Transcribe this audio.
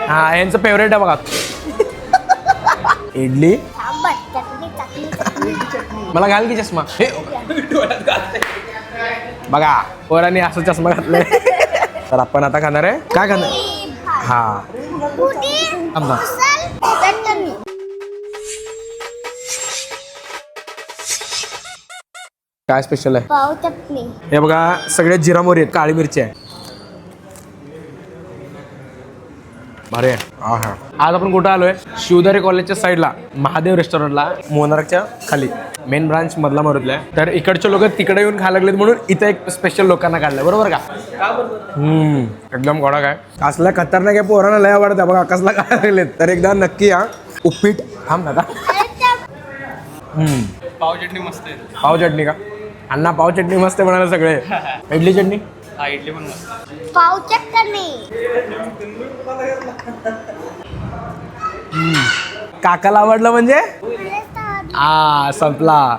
हा यांचं फेवरेट आहे बघा. इडली. मला घाल की चष्मा. बघा पोरांनी असं चष्मा घातलाय. तर आपण आता खाणार आहे काय खाणार. हा काय स्पेशल आहे. पाव चटणी. हे बघा सगळे जिरा मोहरी आहेत, काळी मिरची आहे. भारी आहे. हा हा. आज आपण कुठं आलोय. शिवदरे कॉलेजच्या साईडला महादेव रेस्टॉरंटला, मोनार्कच्या खाली मेन ब्रांच मधला मारुतला आहे. तर इकडचे लोक तिकडे येऊन खायला लागलेत म्हणून इथं एक स्पेशल लोकांना काढलंय. बरोबर का. एकदम कडक आहे. असला खतरनाक आहे. पोरांना लय आवडतं बघा कसला खायला लागलेत. तर एकदा नक्की या. उपीट थांब दादा. पाव चटणी मस्त आहे. पाव चटणी का. अण्णा पाव चटणी मस्त आहे म्हणाले सगळे. इडली चटणी. हा इडली पण मस्त. पाव चटणी. काकाला आवडलं म्हणजे संपला.